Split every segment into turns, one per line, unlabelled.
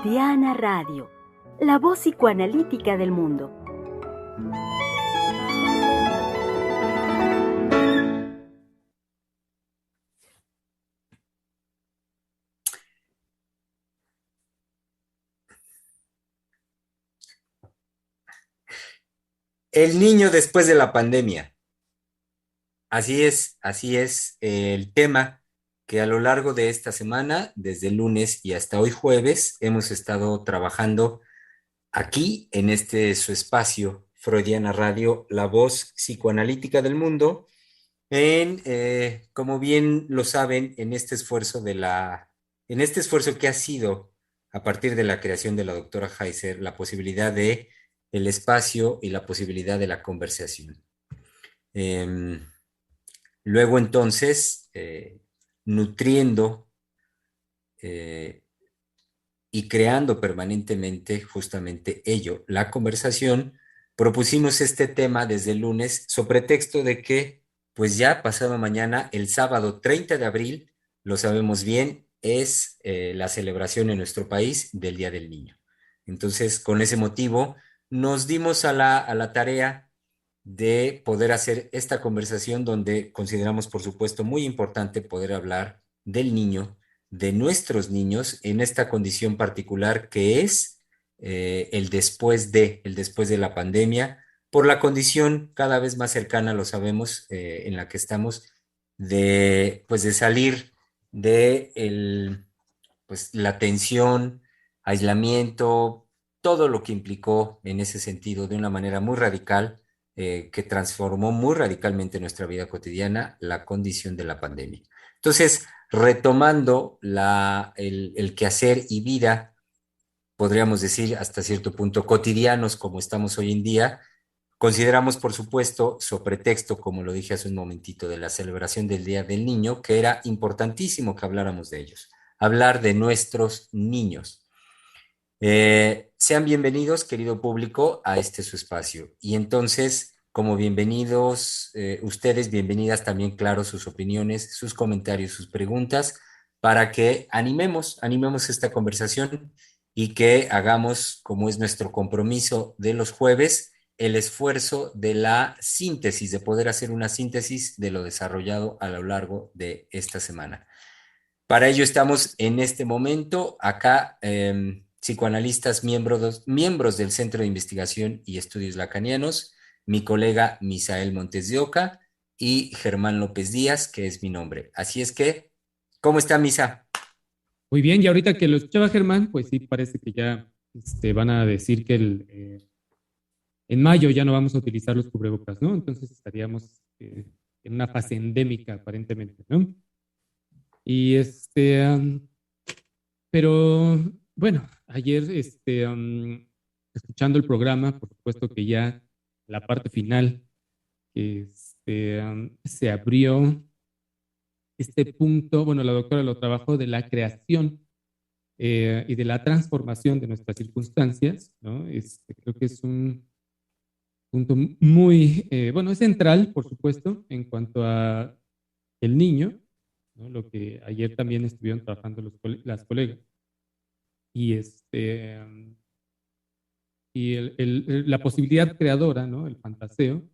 Diana Radio, la voz psicoanalítica del mundo.
El niño después de la pandemia. Así es el tema que a lo largo de esta semana, desde el lunes y hasta hoy jueves, hemos estado trabajando aquí en este su espacio, Freudiana Radio, la voz psicoanalítica del mundo, como bien lo saben, en este esfuerzo que ha sido a partir de la creación de la doctora Heiser, la posibilidad de el espacio y la posibilidad de la conversación. Eh, Luego entonces, nutriendo eh, y creando permanentemente justamente ello, la conversación, propusimos este tema desde el lunes sobre pretexto de que, pues ya pasado mañana, el sábado 30 de abril, lo sabemos bien, es la celebración en nuestro país del Día del Niño. Entonces, con ese motivo, nos dimos a la tarea de poder hacer esta conversación donde consideramos, por supuesto, muy importante poder hablar del niño, de nuestros niños en esta condición particular que es el después de la pandemia, por la condición cada vez más cercana, lo sabemos, en la que estamos, pues de salir de pues, la tensión, aislamiento, todo lo que implicó en ese sentido de una manera muy radical, que transformó muy radicalmente nuestra vida cotidiana, la condición de la pandemia. Entonces, retomando el quehacer y vida, podríamos decir hasta cierto punto cotidianos como estamos hoy en día, consideramos, por supuesto, sobre pretexto, como lo dije hace un momentito, de la celebración del Día del Niño, que era importantísimo que habláramos de ellos, hablar de nuestros niños. Sean bienvenidos, querido público, a este su espacio. Y entonces, como bienvenidos ustedes, bienvenidas también, claro, sus opiniones, sus comentarios, sus preguntas, para que animemos esta conversación y que hagamos, como es nuestro compromiso de los jueves, el esfuerzo de la síntesis, de poder hacer una síntesis de lo desarrollado a lo largo de esta semana. Para ello estamos en este momento acá, psicoanalistas, miembros del Centro de Investigación y Estudios Lacanianos, mi colega Misael Montes de Oca y Germán López Díaz, que es mi nombre. Así es que, ¿cómo está Misa?
Muy bien, y ahorita que lo escuchaba Germán, pues sí parece que ya van a decir que en mayo ya no vamos a utilizar los cubrebocas, ¿no? Entonces estaríamos en una fase endémica aparentemente, ¿no? Y pero bueno, ayer escuchando el programa, por supuesto que ya la parte final, se abrió este punto, bueno, la doctora lo trabajó de la creación y de la transformación de nuestras circunstancias, ¿no? Creo que es un punto muy, bueno, es central, por supuesto, en cuanto a el niño, ¿no? Lo que ayer también estuvieron trabajando las colegas. Y, la posibilidad creadora, ¿no? El fantaseo,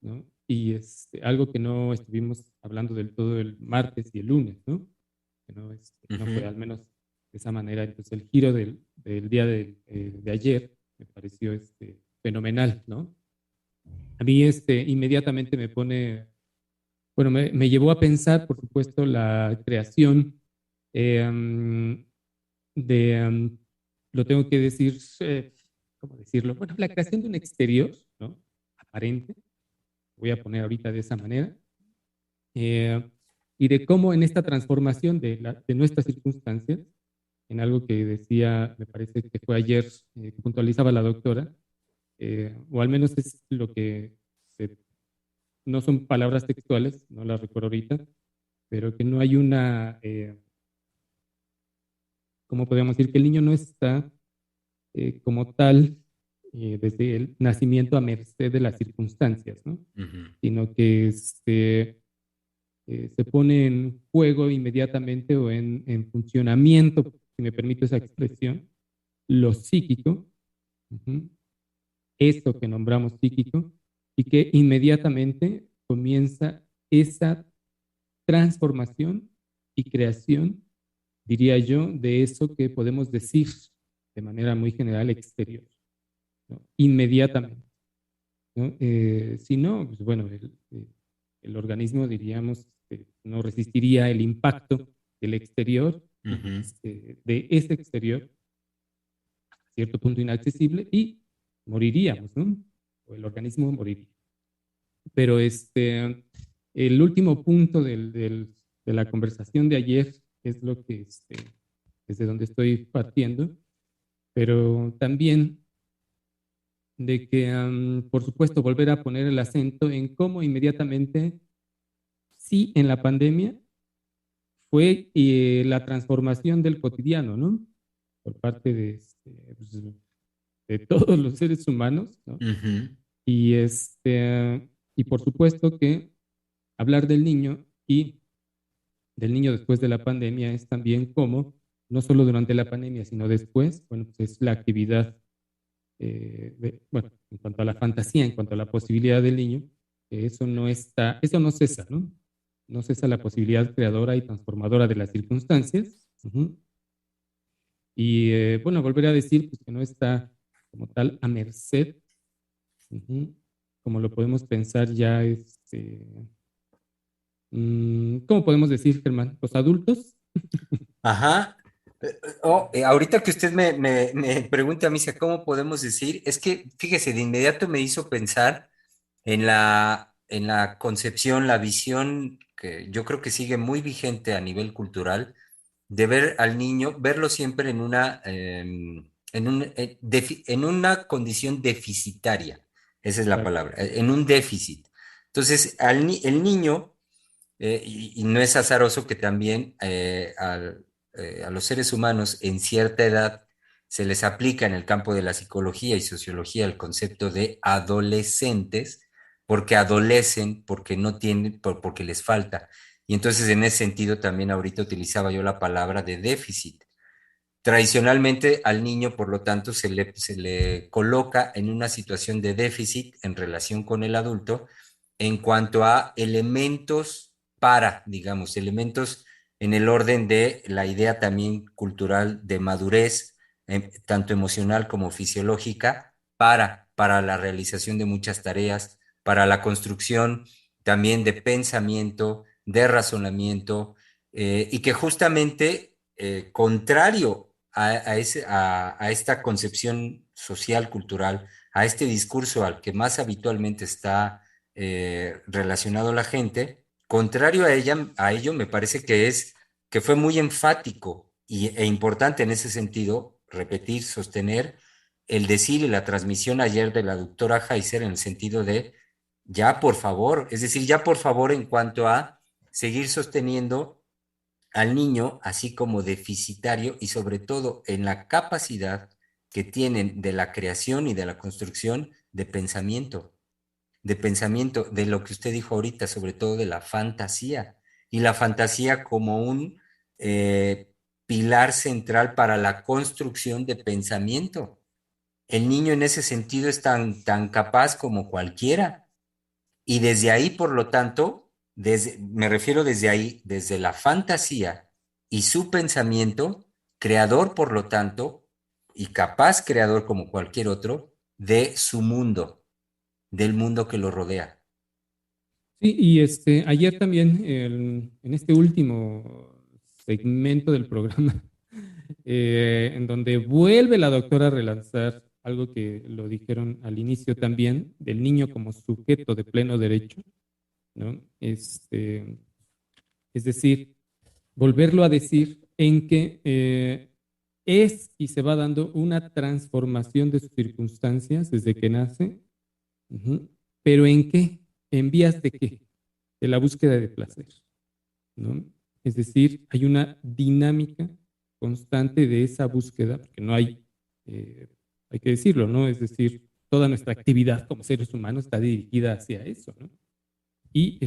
¿no? Y algo que no estuvimos hablando del todo el martes y el lunes, ¿no? Que no, no fue
Ujú.
al menos de esa manera. Entonces el giro del día de ayer me pareció fenomenal, ¿no? A mí inmediatamente me pone, bueno, me llevó a pensar, por supuesto, la creación de, lo tengo que decir, ¿cómo decirlo? Bueno, la creación de un exterior, ¿no? Aparente, voy a poner ahorita de esa manera, eh, y de cómo en esta transformación de nuestras circunstancias, en algo que decía, me parece que fue ayer, que puntualizaba la doctora, o al menos es lo que no son palabras textuales, no las recuerdo ahorita, pero que no hay una, ¿cómo podríamos decir? Que el niño no está como tal desde el nacimiento a merced de las circunstancias, ¿no?
Ujú.
Sino que se pone en juego inmediatamente o en funcionamiento, si me permite esa expresión, lo psíquico, esto que nombramos psíquico, y que inmediatamente comienza esa transformación y creación, diría yo, de eso que podemos decir de manera muy general exterior, ¿no? Inmediatamente, ¿no? Si no, pues bueno, el organismo, diríamos, no resistiría el impacto del exterior, de ese exterior, a cierto punto inaccesible, y moriríamos, ¿no? O el organismo moriría. Pero el último punto de la conversación de ayer es lo que, desde donde estoy partiendo, pero también de que, por supuesto, volver a poner el acento en cómo inmediatamente, sí, en la pandemia, fue la transformación del cotidiano, ¿no? Por parte pues, de todos los seres humanos, ¿no? Y, y por supuesto que hablar del niño después de la pandemia es también como, no solo durante la pandemia, sino después, bueno, pues es la actividad, bueno, en cuanto a la fantasía, en cuanto a la posibilidad del niño, eso no cesa, ¿no? No cesa la posibilidad creadora y transformadora de las circunstancias. Y bueno, volver a decir pues, que no está como tal a merced, como lo podemos pensar ya, ¿cómo podemos decir, Germán? ¿Los adultos?
Ajá. Ahorita que usted me pregunta a mí, si ¿cómo podemos decir? Es que, fíjese, de inmediato me hizo pensar en la concepción, la visión que yo creo que sigue muy vigente a nivel cultural, de ver al niño, verlo siempre en en una condición deficitaria. Esa es la
Claro,
palabra, en un déficit. Entonces, el niño, y no es azaroso que también a los seres humanos en cierta edad se les aplica en el campo de la psicología y sociología el concepto de adolescentes, porque adolecen, porque no tienen, porque les falta. Y entonces en ese sentido también ahorita utilizaba yo la palabra de déficit. Tradicionalmente al niño, por lo tanto, se le coloca en una situación de déficit en relación con el adulto en cuanto a elementos digamos, elementos en el orden de la idea también cultural de madurez, tanto emocional como fisiológica, para la realización de muchas tareas, para la construcción también de pensamiento, de razonamiento, y que justamente, contrario a esta concepción social, cultural, a este discurso al que más habitualmente está relacionado la gente, contrario a ello, me parece que fue muy enfático e importante en ese sentido, repetir, sostener el decir y la transmisión ayer de la doctora Heiser en el sentido de ya por favor, es decir, ya por favor en cuanto a seguir sosteniendo al niño así como deficitario y sobre todo en la capacidad que tienen de la creación y de la construcción de pensamiento, de lo que usted dijo ahorita, sobre todo de la fantasía, y la fantasía como un pilar central para la construcción de pensamiento. El niño en ese sentido es tan capaz como cualquiera, y desde ahí, por lo tanto, me refiero desde ahí, desde la fantasía y su pensamiento, creador, por lo tanto, y capaz creador como cualquier otro, de su mundo, del mundo que lo rodea.
sí, y ayer también, en este último segmento del programa, en donde vuelve la doctora a relanzar algo que lo dijeron al inicio también, del niño como sujeto de pleno derecho, ¿no? Es decir, volverlo a decir en que es y se va dando una transformación de sus circunstancias desde que nace. Pero ¿en qué? ¿En vías de qué? De la búsqueda de placer, ¿no? Es decir, hay una dinámica constante de esa búsqueda, porque no hay, hay que decirlo, ¿no? Es decir, toda nuestra actividad como seres humanos está dirigida hacia eso, ¿no? Y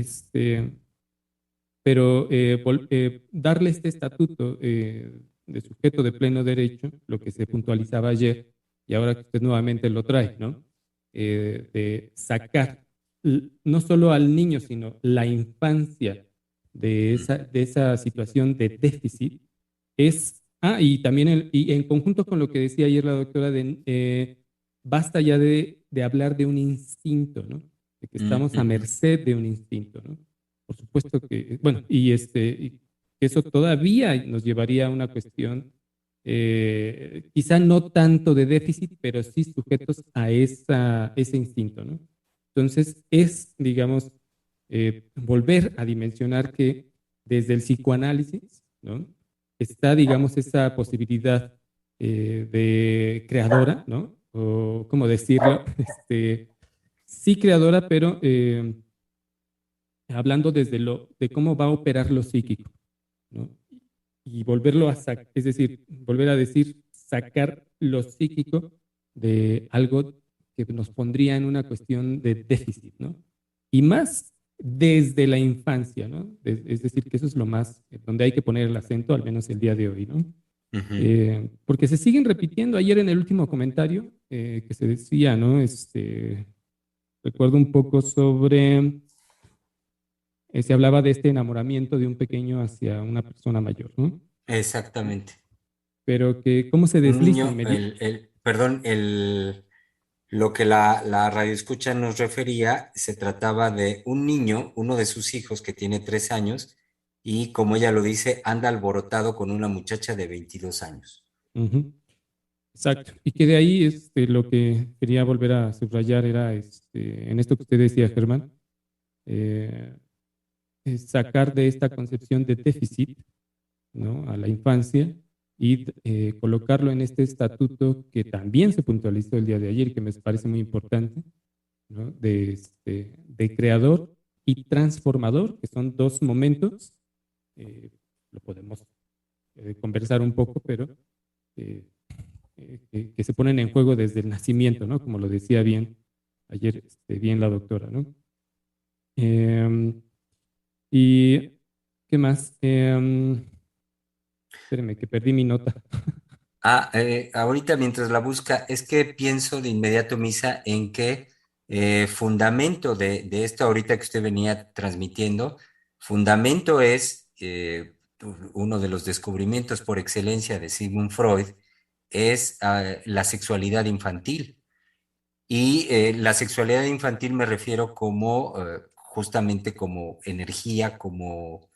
pero darle este estatuto de sujeto de pleno derecho, lo que se puntualizaba ayer, y ahora que usted nuevamente lo trae, ¿no? De sacar no solo al niño, sino la infancia de esa situación de déficit, y también y en conjunto con lo que decía ayer la doctora, basta ya de hablar de un instinto, ¿no? De que estamos a merced de un instinto, ¿no? Por supuesto que, bueno, y eso todavía nos llevaría a una cuestión, quizá no tanto de déficit, pero sí sujetos a ese instinto, ¿no? Entonces, digamos, volver a dimensionar que desde el psicoanálisis, ¿no? Está, digamos, esa posibilidad de creadora, ¿no? O, ¿cómo decirlo? Sí creadora, pero hablando de cómo va a operar lo psíquico, ¿no? Y volverlo a sacar, es decir, volver a decir, sacar lo psíquico de algo que nos pondría en una cuestión de déficit, ¿no? Y más desde la infancia, ¿no? Es decir, que eso es lo más, donde hay que poner el acento, al menos el día de hoy, ¿no? Porque se siguen repitiendo. Ayer en el último comentario que se decía, ¿no? Recuerdo un poco sobre, se hablaba de este enamoramiento de un pequeño hacia una persona mayor, ¿no?
Exactamente.
Pero que cómo se
Un
desliza
niño, perdón, lo que la radioescucha nos refería, se trataba de un niño, uno de sus hijos que tiene 3 años, y como ella lo dice, anda alborotado con una muchacha de 22 años.
Uh-huh. Exacto. Y que de ahí lo que quería volver a subrayar era en esto que usted decía, Germán, eh, es sacar de esta concepción de déficit, ¿no? A la infancia y colocarlo en este estatuto que también se puntualizó el día de ayer, que me parece muy importante, ¿no? De creador y transformador, que son dos momentos, lo podemos conversar un poco, pero eh, que se ponen en juego desde el nacimiento, ¿no? Como lo decía bien ayer, bien la doctora, ¿no? ¿Y qué más? Espérenme, que perdí mi nota.
Ahorita mientras la busca, es que pienso de inmediato, Misa, en que fundamento de esto ahorita que usted venía transmitiendo, fundamento es uno de los descubrimientos por excelencia de Sigmund Freud, es la sexualidad infantil. Y la sexualidad infantil me refiero como justamente como energía, como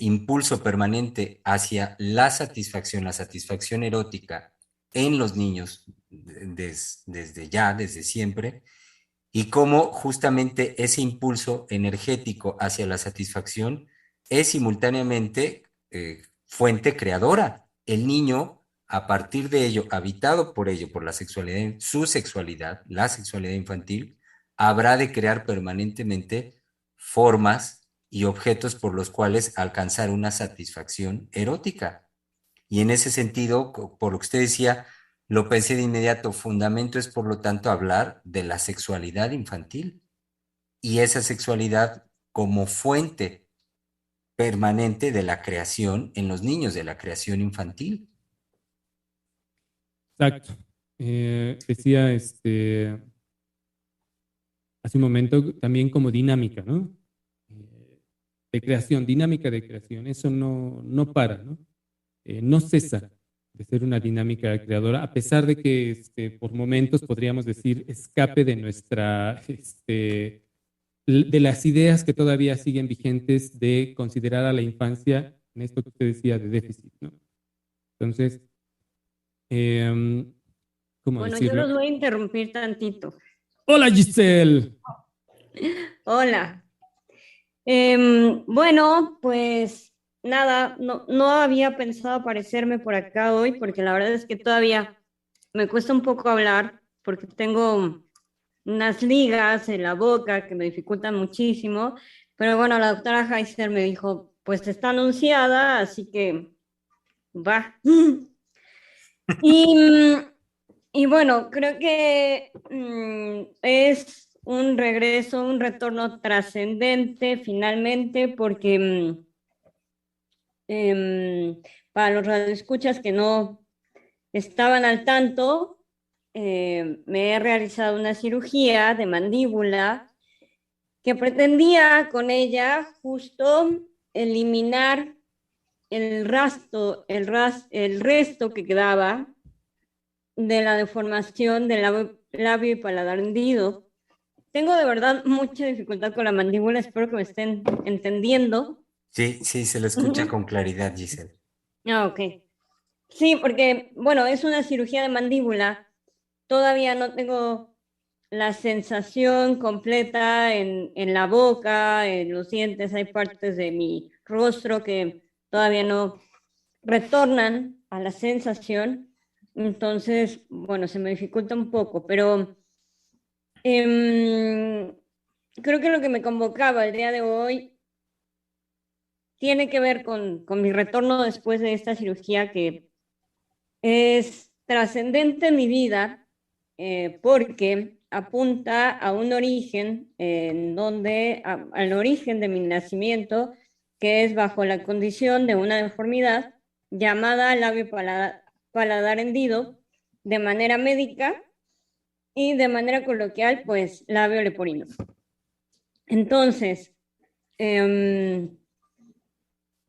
impulso permanente hacia la satisfacción erótica en los niños desde siempre, y cómo justamente ese impulso energético hacia la satisfacción es simultáneamente fuente creadora. El niño, a partir de ello, habitado por ello, por la sexualidad, su sexualidad, la sexualidad infantil, habrá de crear permanentemente formas y objetos por los cuales alcanzar una satisfacción erótica. Y en ese sentido, por lo que usted decía, lo pensé de inmediato, fundamento es por lo tanto hablar de la sexualidad infantil y esa sexualidad como fuente permanente de la creación en los niños, de la creación infantil.
Exacto. Decía hace un momento también como dinámica, ¿no? De creación, dinámica de creación. Eso no para, ¿no? No cesa de ser una dinámica creadora, a pesar de que por momentos podríamos decir escape de de las ideas que todavía siguen vigentes de considerar a la infancia, en esto que usted decía, de déficit, ¿no? Entonces, ¿cómo
Bueno, yo los
decirlo?
voy a interrumpir tantito.
Hola, Giselle.
Hola. Bueno, pues nada, no había pensado aparecerme por acá hoy porque la verdad es que todavía me cuesta un poco hablar porque tengo unas ligas en la boca que me dificultan muchísimo, pero bueno, la doctora Heiser me dijo, pues está anunciada, así que va. Y, y bueno, creo que es un regreso, un retorno trascendente finalmente, porque para los radioescuchas que no estaban al tanto, me he realizado una cirugía de mandíbula que pretendía con ella justo eliminar el resto que quedaba de la deformación del labio y paladar hendido. Tengo de verdad mucha dificultad con la mandíbula, espero que me estén entendiendo.
Sí, sí, se lo escucha con claridad, Giselle.
Ah, ok. Sí, porque, bueno, es una cirugía de mandíbula. Todavía no tengo la sensación completa en la boca, en los dientes. Hay partes de mi rostro que todavía no retornan a la sensación. Entonces, bueno, se me dificulta un poco, pero creo que lo que me convocaba el día de hoy tiene que ver con mi retorno después de esta cirugía que es trascendente en mi vida porque apunta a un origen en donde, al origen de mi nacimiento, que es bajo la condición de una deformidad llamada labio paladar hendido de manera médica y de manera coloquial, pues labio leporino. Entonces,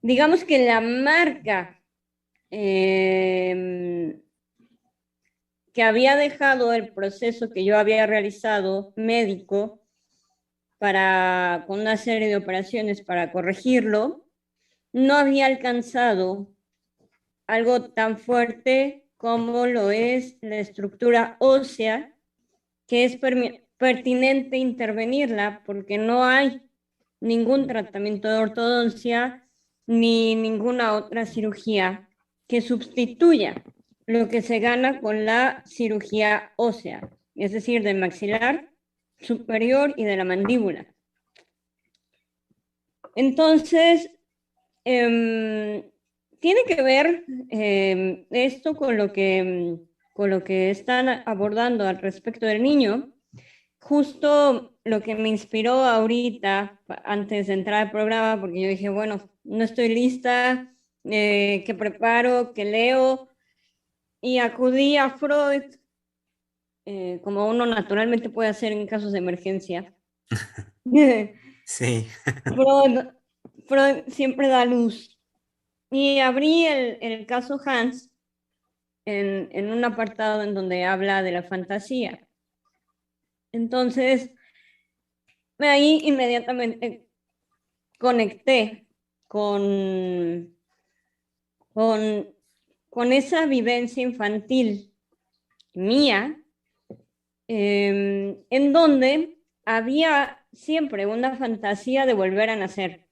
digamos que la marca que había dejado el proceso que yo había realizado médico con una serie de operaciones para corregirlo, no había alcanzado algo tan fuerte como lo es la estructura ósea, que es pertinente intervenirla porque no hay ningún tratamiento de ortodoncia ni ninguna otra cirugía que sustituya lo que se gana con la cirugía ósea, es decir, del maxilar superior y de la mandíbula. Entonces, tiene que ver esto con lo que están abordando al respecto del niño. Justo lo que me inspiró ahorita, antes de entrar al programa, porque yo dije, bueno, no estoy lista, ¿qué preparo, qué leo? Y acudí a Freud, como uno naturalmente puede hacer en casos de emergencia.
Sí,
Freud siempre da luz. Y abrí el caso Hans en un apartado en donde habla de la fantasía. Entonces, ahí inmediatamente conecté con, con, con esa vivencia infantil mía, en donde había siempre una fantasía de volver a nacer.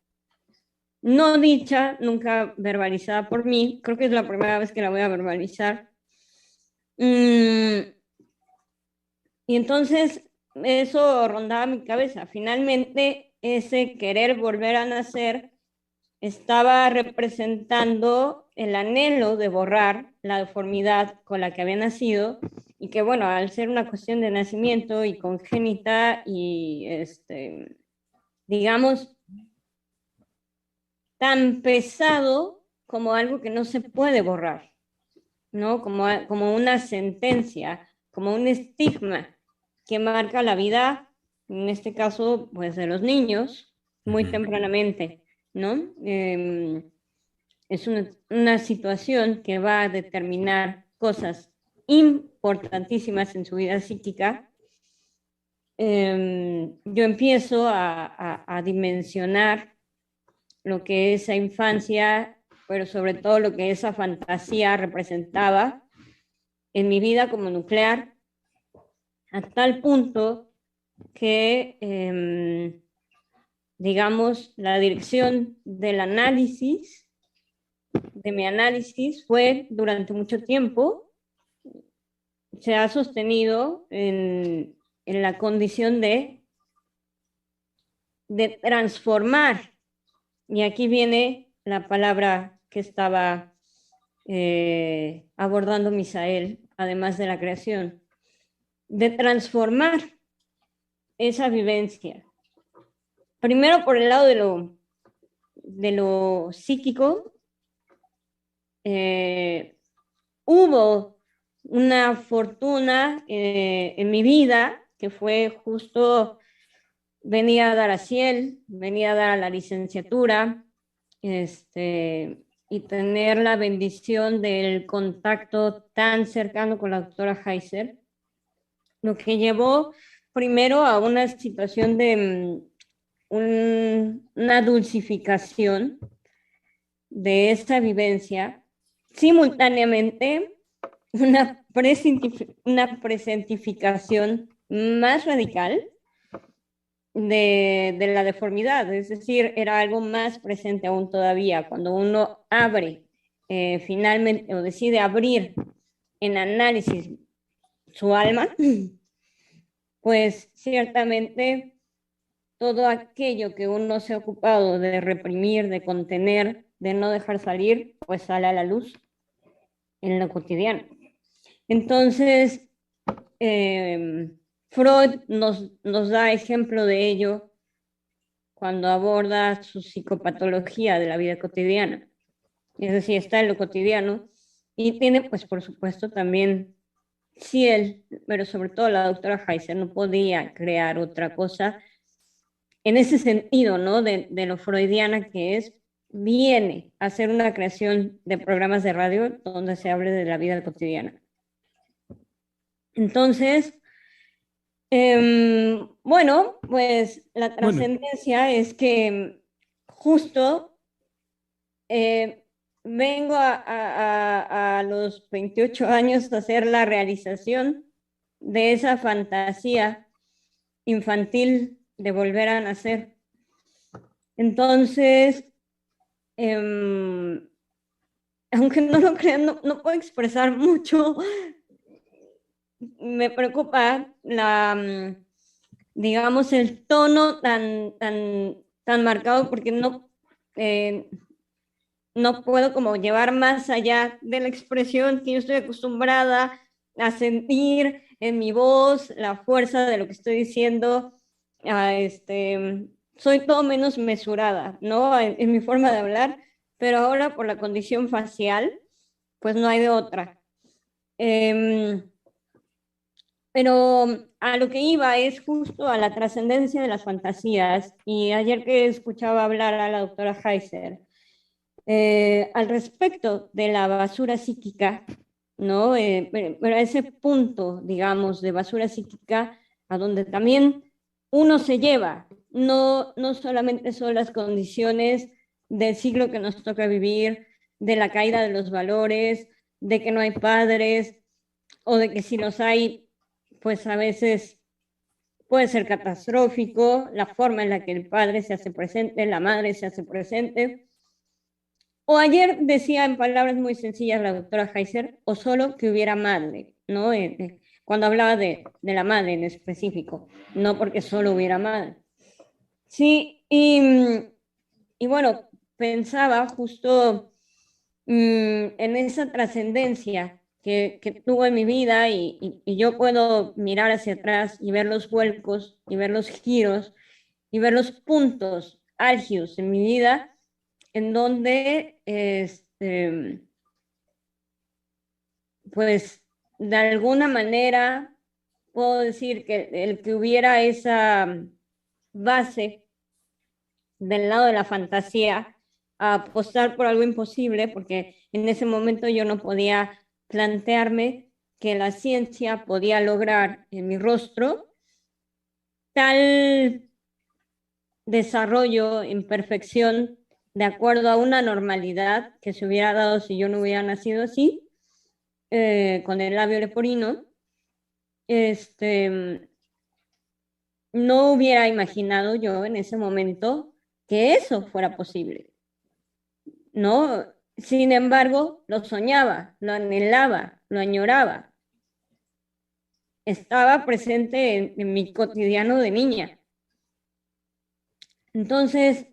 No dicha, nunca verbalizada por mí, creo que es la primera vez que la voy a verbalizar. Y entonces eso rondaba mi cabeza. Finalmente, ese querer volver a nacer estaba representando el anhelo de borrar la deformidad con la que había nacido y que, bueno, al ser una cuestión de nacimiento y congénita y, digamos, tan pesado como algo que no se puede borrar, ¿no? Como una sentencia, como un estigma que marca la vida, en este caso, pues de los niños, muy tempranamente, ¿no? Es una situación que va a determinar cosas importantísimas en su vida psíquica. Yo empiezo a dimensionar lo que esa infancia, pero sobre todo lo que esa fantasía representaba en mi vida como nuclear, a tal punto que, digamos, la dirección del análisis, de mi análisis, fue durante mucho tiempo, se ha sostenido en la condición de transformar. Y aquí viene la palabra que estaba abordando Misael, además de la creación, de transformar esa vivencia. Primero por el lado de lo psíquico, hubo una fortuna en mi vida que fue justo venir a dar a Ciel, venir a dar a la licenciatura, y tener la bendición del contacto tan cercano con la doctora Heiser, lo que llevó primero a una situación de una dulcificación de esta vivencia, simultáneamente una presentificación más radical de la deformidad, es decir, era algo más presente aún todavía. Cuando uno abre finalmente o decide abrir en análisis su alma, pues ciertamente todo aquello que uno se ha ocupado de reprimir, de contener, de no dejar salir, pues sale a la luz en lo cotidiano. Entonces, Freud nos da ejemplo de ello cuando aborda su psicopatología de la vida cotidiana. Es decir, está en lo cotidiano y tiene, pues por supuesto, también Ciel, pero sobre todo la doctora Heiser no podía crear otra cosa en ese sentido, ¿no? De lo freudiana que es, viene a hacer una creación de programas de radio donde se hable de la vida cotidiana. Entonces, bueno, pues la trascendencia es que justo vengo a los 28 años a hacer la realización de esa fantasía infantil de volver a nacer. Entonces, aunque no lo crean, no puedo expresar mucho. Me preocupa digamos, el tono tan marcado, porque no puedo como llevar más allá de la expresión que yo estoy acostumbrada a sentir en mi voz, la fuerza de lo que estoy diciendo. Soy todo menos mesurada, ¿no? En mi forma de hablar, pero ahora por la condición facial, pues no hay de otra. Pero a lo que iba es justo a la trascendencia de las fantasías. Y ayer que escuchaba hablar a la doctora Heiser al respecto de la basura psíquica, ¿no? Pero a ese punto, digamos, de basura psíquica, a donde también uno se lleva, no solamente son las condiciones del siglo que nos toca vivir, de la caída de los valores, de que no hay padres, o de que si los hay, pues a veces puede ser catastrófico la forma en la que el padre se hace presente, la madre se hace presente. O ayer decía en palabras muy sencillas la doctora Heiser, o solo que hubiera madre, ¿no? Cuando hablaba de la madre en específico, no porque solo hubiera madre. Sí, y bueno, pensaba justo en esa trascendencia que tuvo en mi vida y yo puedo mirar hacia atrás y ver los vuelcos y ver los giros y ver los puntos álgidos en mi vida en donde pues de alguna manera puedo decir que el que hubiera esa base del lado de la fantasía a apostar por algo imposible, porque en ese momento yo no podía plantearme que la ciencia podía lograr en mi rostro tal desarrollo en perfección de acuerdo a una normalidad que se hubiera dado si yo no hubiera nacido así, con el labio leporino. No hubiera imaginado yo en ese momento que eso fuera posible, ¿no? Sin embargo, lo soñaba, lo anhelaba, lo añoraba. Estaba presente en mi cotidiano de niña. Entonces,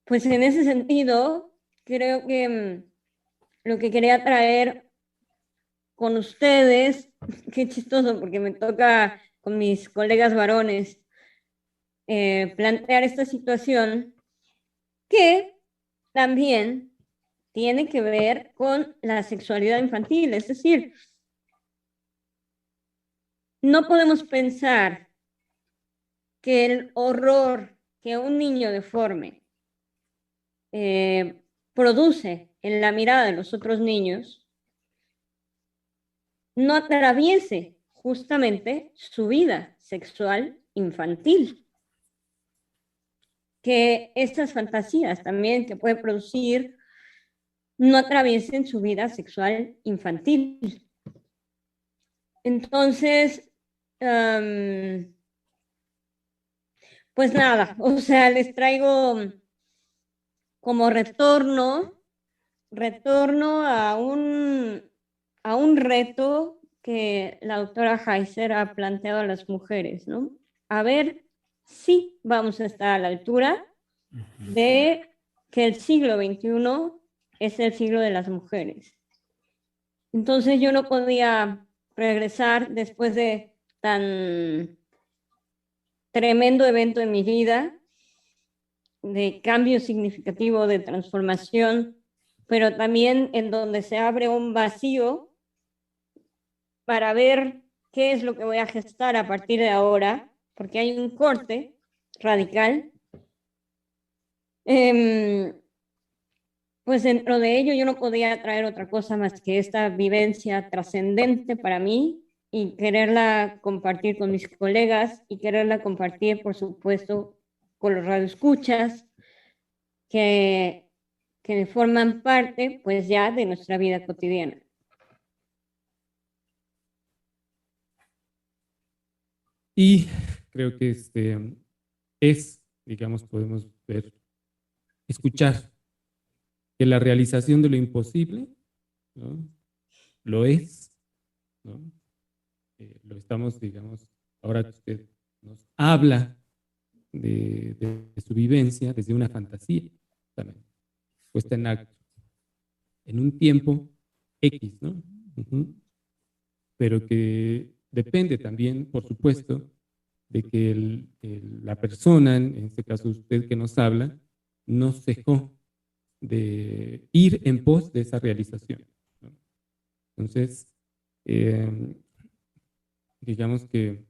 pues en ese sentido, creo que lo que quería traer con ustedes, qué chistoso, porque me toca con mis colegas varones plantear esta situación que también tiene que ver con la sexualidad infantil. Es decir, no podemos pensar que el horror que un niño deforme produce en la mirada de los otros niños no atraviese justamente su vida sexual infantil. Que estas fantasías también que puede producir no atraviesen su vida sexual infantil. Entonces, pues nada, o sea, les traigo como retorno a un reto que la doctora Heiser ha planteado a las mujeres, ¿no? A ver si vamos a estar a la altura de que el siglo XXI es el siglo de las mujeres. Entonces yo no podía regresar después de tan tremendo evento en mi vida, de cambio significativo, de transformación, pero también en donde se abre un vacío para ver qué es lo que voy a gestar a partir de ahora, porque hay un corte radical. Pues dentro de ello yo no podía traer otra cosa más que esta vivencia trascendente para mí y quererla compartir con mis colegas y quererla compartir, por supuesto, con los radioescuchas que, que forman parte, pues ya, de nuestra vida cotidiana.
Y creo que digamos, podemos ver, escuchar que la realización de lo imposible, ¿no? Lo es, ¿no? Lo estamos, digamos, ahora que usted nos habla de su vivencia desde una fantasía también, puesta en acto, en un tiempo X, ¿no? Pero que depende también, por supuesto, de que la persona, en este caso usted que nos habla, no cejó de ir en pos de esa realización, ¿no? Entonces, digamos que,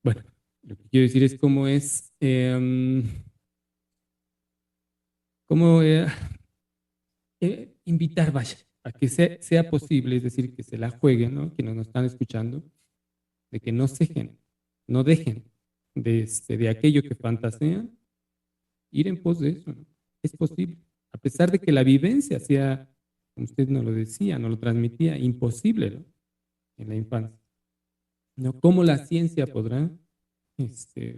bueno, lo que quiero decir es cómo invitar, vaya, a que sea posible, es decir, que se la jueguen, ¿no? Quienes nos están escuchando, de que no cejen, no dejen de aquello que fantasean, ir en pos de eso, ¿no? Es posible, a pesar de que la vivencia sea, como usted nos lo decía, nos lo transmitía, imposible, ¿no? En la infancia, ¿no? ¿Cómo la ciencia podrá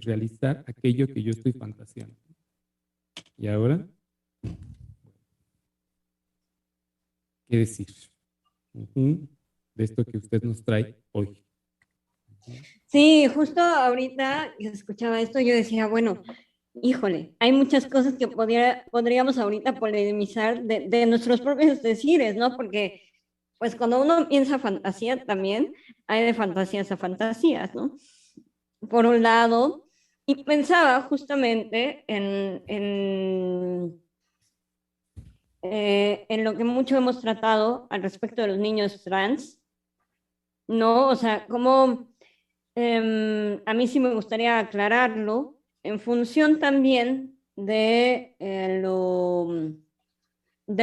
realizar aquello que yo estoy fantaseando? Y ahora, ¿qué decir de esto que usted nos trae hoy?
Sí, justo ahorita que escuchaba esto, yo decía, bueno, híjole, hay muchas cosas que podríamos ahorita polemizar de nuestros propios decires, ¿no? Porque, pues cuando uno piensa fantasía también, hay de fantasías a fantasías, ¿no? Por un lado, y pensaba justamente en lo que mucho hemos tratado al respecto de los niños trans, ¿no? O sea, como a mí sí me gustaría aclararlo en función también del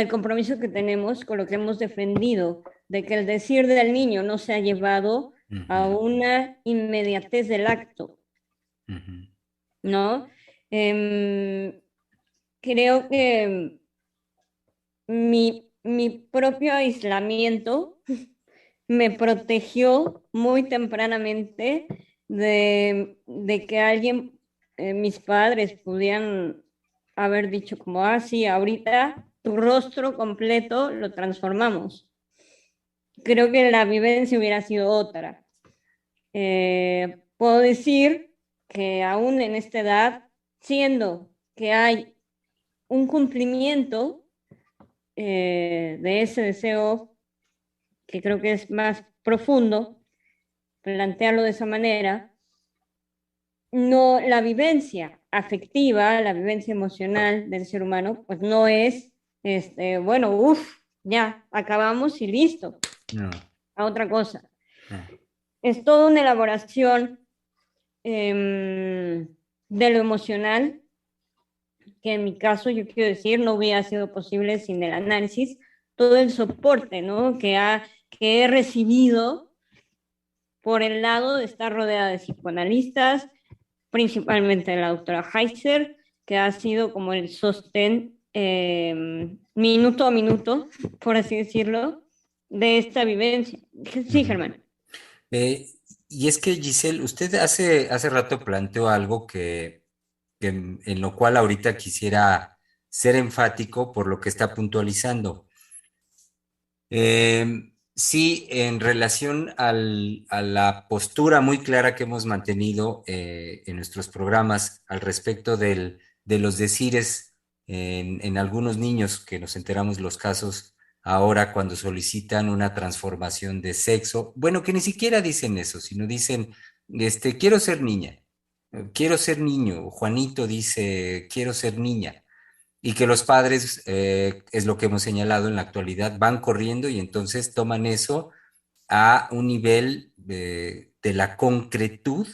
compromiso que tenemos con lo que hemos defendido, de que el decir del niño no se ha llevado a una inmediatez del acto, ¿no? Creo que mi propio aislamiento me protegió muy tempranamente de que alguien, mis padres, pudieran haber dicho como, ah, sí, ahorita tu rostro completo lo transformamos. Creo que la vivencia hubiera sido otra. Puedo decir que aún en esta edad, siendo que hay un cumplimiento de ese deseo que creo que es más profundo, plantearlo de esa manera, no, la vivencia afectiva, la vivencia emocional del ser humano, pues no es bueno, ya, acabamos y listo,
No,
a otra cosa.
no.
Es toda una elaboración de lo emocional, que en mi caso, yo quiero decir, no hubiera sido posible sin el análisis, todo el soporte, ¿no? que he recibido por el lado de estar rodeada de psicoanalistas, principalmente la doctora Heiser, que ha sido como el sostén minuto a minuto, por así decirlo, de esta vivencia. Sí,
Ujú.
Germán.
Eh, y es que, Giselle, usted hace rato planteó algo en lo cual ahorita quisiera ser enfático por lo que está puntualizando. Sí, en relación a la postura muy clara que hemos mantenido en nuestros programas al respecto de los decires en algunos niños, que nos enteramos los casos ahora cuando solicitan una transformación de sexo, bueno, que ni siquiera dicen eso, sino dicen, quiero ser niña, quiero ser niño, Juanito dice, quiero ser niña y que los padres, es lo que hemos señalado en la actualidad, van corriendo y entonces toman eso a un nivel de la concretud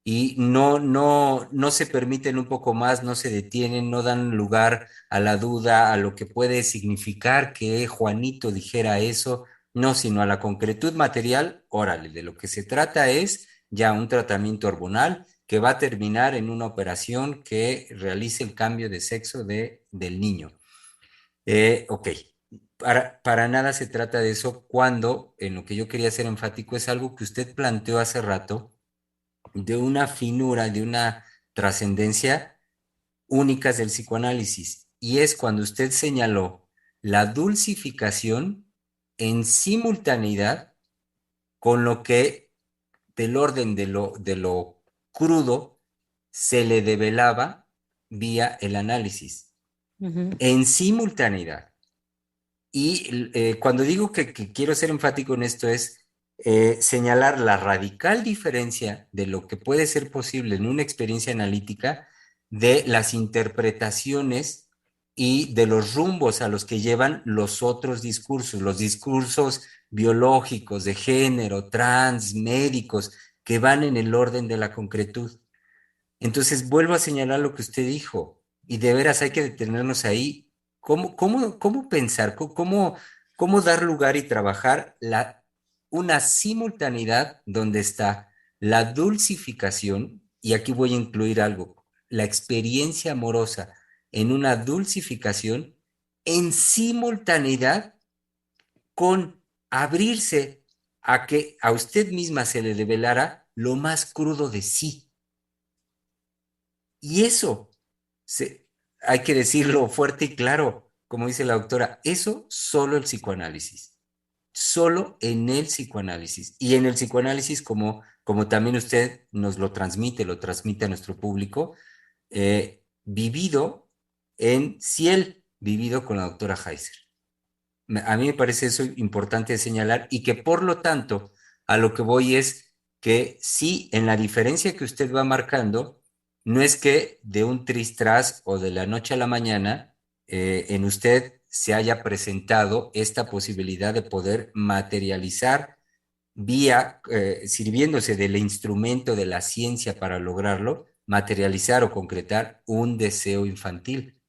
y no se permiten un poco más, no se detienen, no dan lugar a la duda, a lo que puede significar que Juanito dijera eso, no, sino a la concretud material. Órale, de lo que se trata es ya un tratamiento hormonal que va a terminar en una operación que realice el cambio de sexo del niño. Ok, para nada se trata de eso cuando en lo que yo quería ser enfático es algo que usted planteó hace rato de una finura, de una trascendencia únicas del psicoanálisis. Y es cuando usted señaló la dulcificación en simultaneidad con lo que del orden de lo crudo se le develaba vía el análisis,
Ujú.
en simultaneidad. Y cuando digo que quiero ser enfático en esto es señalar la radical diferencia de lo que puede ser posible en una experiencia analítica de las interpretaciones y de los rumbos a los que llevan los discursos biológicos, de género, trans, médicos, que van en el orden de la concretud. Entonces, vuelvo a señalar lo que usted dijo, y de veras hay que detenernos ahí. ¿Cómo pensar? ¿Cómo dar lugar y trabajar una simultaneidad donde está la dulcificación, y aquí voy a incluir algo, la experiencia amorosa en una dulcificación en simultaneidad con abrirse a que a usted misma se le develara lo más crudo de sí? Y eso, se, hay que decirlo fuerte y claro, como dice la doctora, eso solo el psicoanálisis, solo en el psicoanálisis. Y en el psicoanálisis, como también usted nos lo transmite a nuestro público, vivido en Ciel, vivido con la doctora Heiser. A mí me parece eso importante señalar y que por lo tanto, a lo que voy es que sí, en la diferencia que usted va marcando, no es que de un tristras o de la noche a la mañana en usted se haya presentado esta posibilidad de poder materializar vía, sirviéndose del instrumento de la ciencia para lograrlo, materializar o concretar un deseo infantil.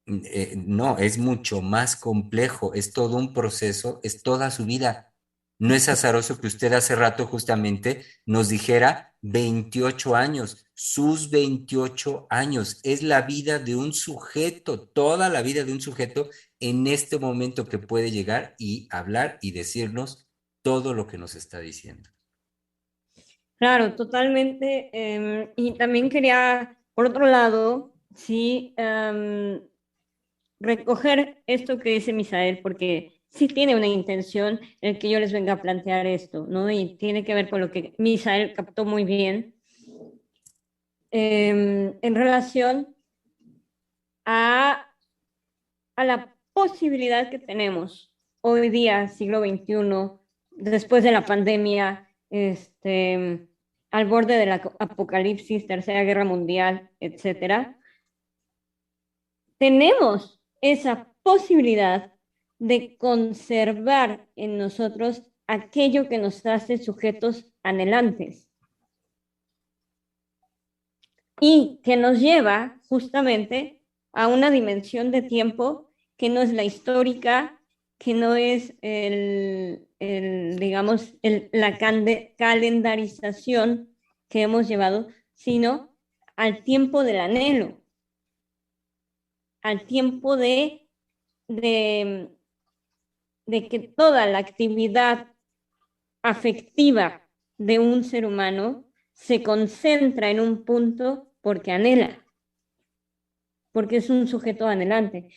No, es mucho más complejo, es todo un proceso, es toda su vida. No es azaroso que usted hace rato justamente nos dijera 28 años, sus 28 años, es la vida de un sujeto, toda la vida de un sujeto en este momento que puede llegar y hablar y decirnos todo lo que nos está diciendo.
Claro, totalmente. Y también quería, por otro lado, sí, recoger esto que dice Misael, porque sí tiene una intención el que yo les venga a plantear esto, ¿no? Y tiene que ver con lo que Misael captó muy bien en relación a, a la posibilidad que tenemos hoy día, siglo XXI, después de la pandemia, al borde del apocalipsis, Tercera Guerra Mundial, etcétera, tenemos esa posibilidad de conservar en nosotros aquello que nos hace sujetos anhelantes y que nos lleva justamente a una dimensión de tiempo que no es la histórica, que no es digamos, la calendarización que hemos llevado, sino al tiempo del anhelo, al tiempo de, de que toda la actividad afectiva de un ser humano se concentra en un punto porque anhela, porque es un sujeto anhelante.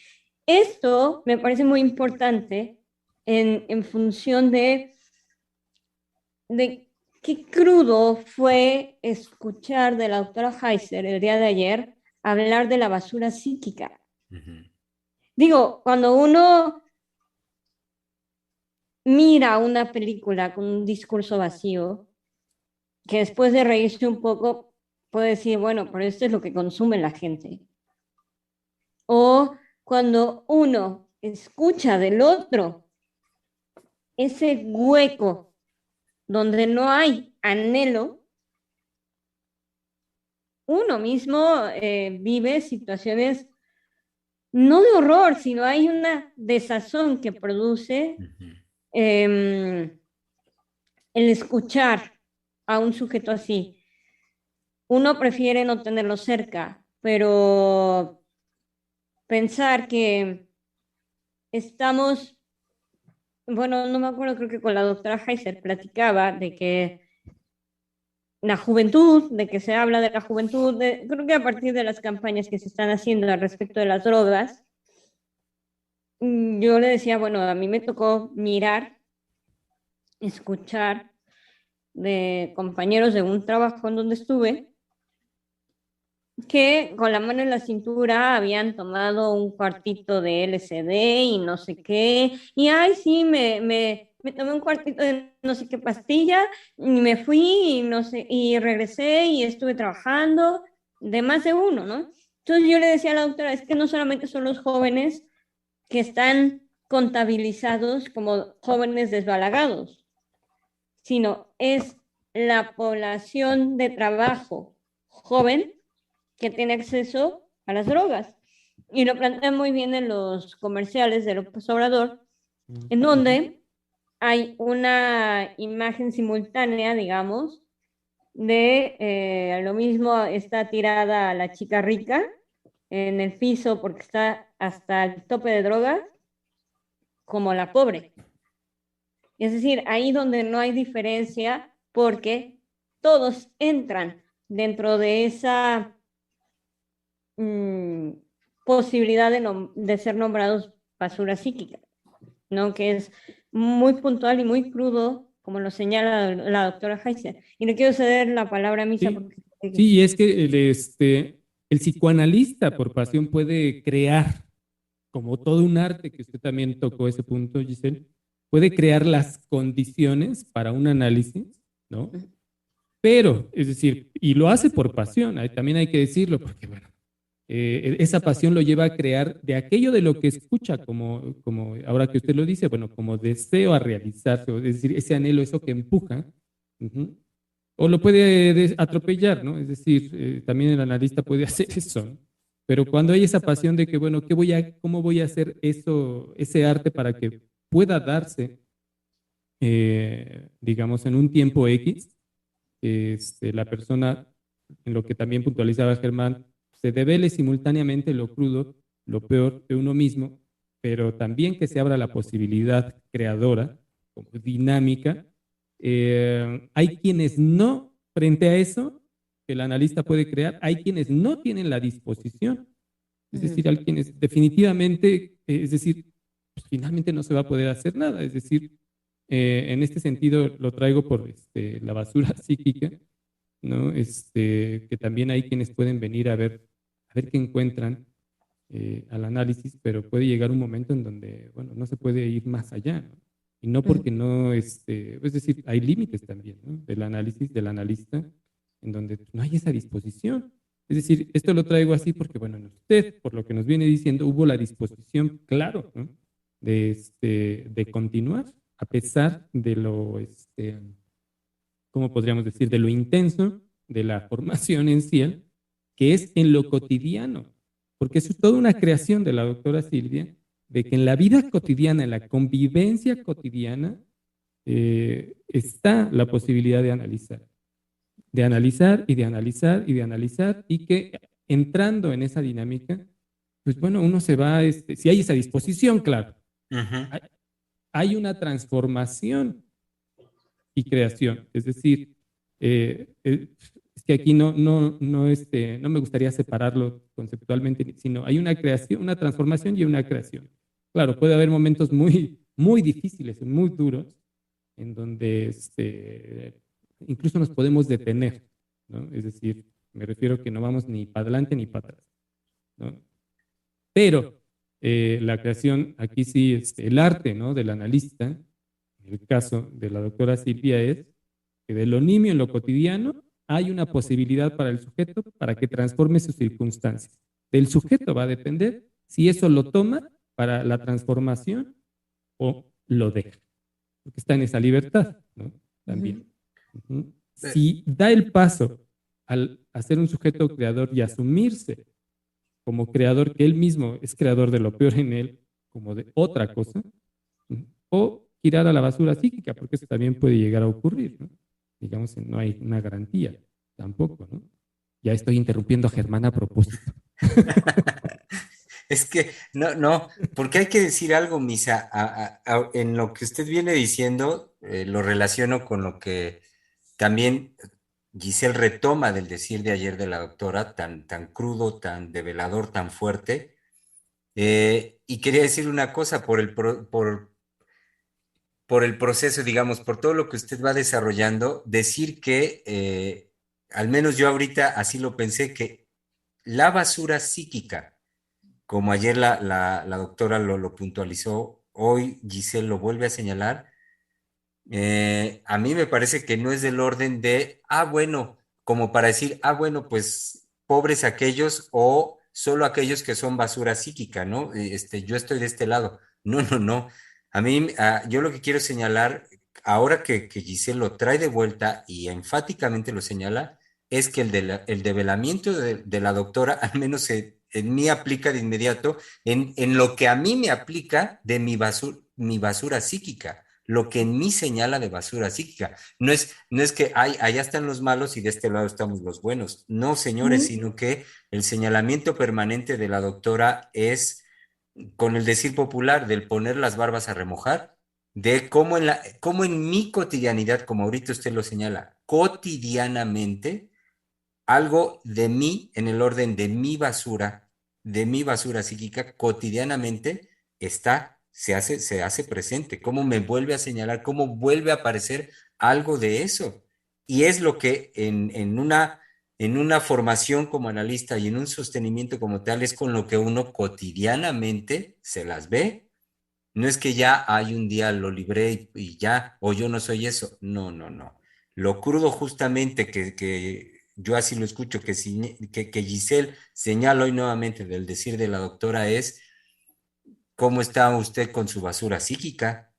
Esto me parece muy importante en función de qué crudo fue escuchar de la doctora Heiser el día de ayer hablar de la basura psíquica.
Ujú.
Digo, cuando uno mira una película con un discurso vacío, que después de reírse un poco puede decir, bueno, pero esto es lo que consume la gente. O cuando uno escucha del otro ese hueco donde no hay anhelo, uno mismo vive situaciones no de horror, sino hay una desazón que produce
Ujú.
el escuchar a un sujeto así. Uno prefiere no tenerlo cerca, pero pensar que estamos, bueno, no me acuerdo, creo que con la doctora Heiser platicaba de que la juventud, de que se habla de la juventud, creo que a partir de las campañas que se están haciendo al respecto de las drogas, yo le decía, bueno, a mí me tocó mirar, escuchar de compañeros de un trabajo en donde estuve, que con la mano en la cintura habían tomado un cuartito de LSD y no sé qué, y ay, sí, me tomé un cuartito de no sé qué pastilla, y me fui y no sé, y regresé y estuve trabajando, de más de uno, ¿no? Entonces yo le decía a la doctora, es que no solamente son los jóvenes que están contabilizados como jóvenes desbalagados, sino es la población de trabajo joven que tiene acceso a las drogas. Y lo plantea muy bien en los comerciales de López Obrador, en donde hay una imagen simultánea, digamos, de lo mismo está tirada la chica rica en el piso porque está hasta el tope de drogas, como la pobre. Es decir, ahí donde no hay diferencia porque todos entran dentro de esa mmm, posibilidad de ser nombrados basura psíquica, ¿no? Que es muy puntual y muy crudo, como lo señala la doctora Heiser. Y le quiero ceder la palabra a Misa
Sí,
porque...
sí, y es que el psicoanalista por pasión puede crear, como todo un arte, que usted también tocó ese punto, Giselle, puede crear las condiciones para un análisis, ¿no? Pero, es decir, y lo hace por pasión, también hay que decirlo, porque bueno, esa pasión lo lleva a crear de aquello de lo que escucha, como ahora que usted lo dice, bueno, como deseo a realizarse, es decir, ese anhelo, eso que empuja, uh-huh, o lo puede atropellar, ¿no? Es decir, también el analista puede hacer eso, ¿no? Pero cuando hay esa pasión de que, bueno, ¿cómo voy a hacer eso, ese arte para que pueda darse, digamos, en un tiempo X, la persona, en lo que también puntualizaba Germán, se devele simultáneamente lo crudo, lo peor de uno mismo, pero también que se abra la posibilidad creadora, como dinámica. Hay quienes no, frente a eso, que el analista puede crear, hay quienes no tienen la disposición. Es decir, hay quienes definitivamente, es decir, pues, finalmente no se va a poder hacer nada. Es decir, en este sentido lo traigo por la basura psíquica, ¿no? Que también hay quienes pueden venir a ver qué encuentran al análisis, pero puede llegar un momento en donde, bueno, no se puede ir más allá, ¿no? Y no porque no, es decir, hay límites también, ¿no? Del análisis, del analista, en donde no hay esa disposición. Es decir, esto lo traigo así porque, bueno, en usted, por lo que nos viene diciendo, hubo la disposición, claro, ¿no? de continuar, a pesar de lo, ¿cómo podríamos decir? De lo intenso de la formación en sí, que es en lo cotidiano, porque es toda una creación de la doctora Silvia, de que en la vida cotidiana, en la convivencia cotidiana, está la posibilidad de analizar y de analizar y de analizar, y que entrando en esa dinámica, pues bueno, uno se va, si hay esa disposición, claro,
Ujú.
hay, hay una transformación y creación. Es decir, es que aquí no me gustaría separarlo conceptualmente, sino hay una creación, una transformación y una creación. Claro, puede haber momentos muy, muy difíciles, muy duros, en donde incluso nos podemos detener, ¿no? Es decir, me refiero que no vamos ni para adelante ni para atrás, ¿no? Pero la creación, aquí sí, el arte, ¿no? Del analista, en el caso de la doctora Silvia, es que de lo nimio en lo cotidiano hay una posibilidad para el sujeto para que transforme sus circunstancias. Del sujeto va a depender si eso lo toma para la transformación o lo deja, porque está en esa libertad, ¿no? También. Ujú. Si da el paso al hacer un sujeto creador y asumirse como creador, que él mismo es creador de lo peor en él, como de otra cosa, o tirar a la basura psíquica, porque eso también puede llegar a ocurrir, ¿no? Digamos, no hay una garantía tampoco, ¿no? Ya estoy interrumpiendo a Germán a propósito.
Es que, no, no, porque hay que decir algo, Misa. En lo que usted viene diciendo, lo relaciono con lo que también Giselle retoma del decir de ayer de la doctora, tan crudo, tan develador, tan fuerte. Y quería decir una cosa, por el proceso, digamos, por todo lo que usted va desarrollando, decir que, al menos yo ahorita así lo pensé, que la basura psíquica, como ayer la doctora lo puntualizó, hoy Giselle lo vuelve a señalar, a mí me parece que no es del orden de, bueno, como para decir, bueno, pues pobres aquellos o solo aquellos que son basura psíquica, ¿no? Yo estoy de este lado. No, no, no. A mí, yo lo que quiero señalar, ahora que Giselle lo trae de vuelta y enfáticamente lo señala, es que el develamiento de la doctora, al menos en mí aplica de inmediato, en lo que a mí me aplica de mi basura psíquica, lo que en mí señala de basura psíquica. No es que allá están los malos y de este lado estamos los buenos. No, señores, sino que el señalamiento permanente de la doctora es, con el decir popular, del poner las barbas a remojar, de cómo en mi cotidianidad, como ahorita usted lo señala, cotidianamente, algo de mí, en el orden de mi basura psíquica, cotidianamente se hace presente, cómo me vuelve a señalar, cómo vuelve a aparecer algo de eso. Y es lo que en una formación como analista y en un sostenimiento como tal, es con lo que uno cotidianamente se las ve. No es que ya hay un día lo libré y ya, o yo no soy eso. No, no, no. Lo crudo justamente que yo así lo escucho, que Giselle señala hoy nuevamente del decir de la doctora es cómo está usted con su basura psíquica.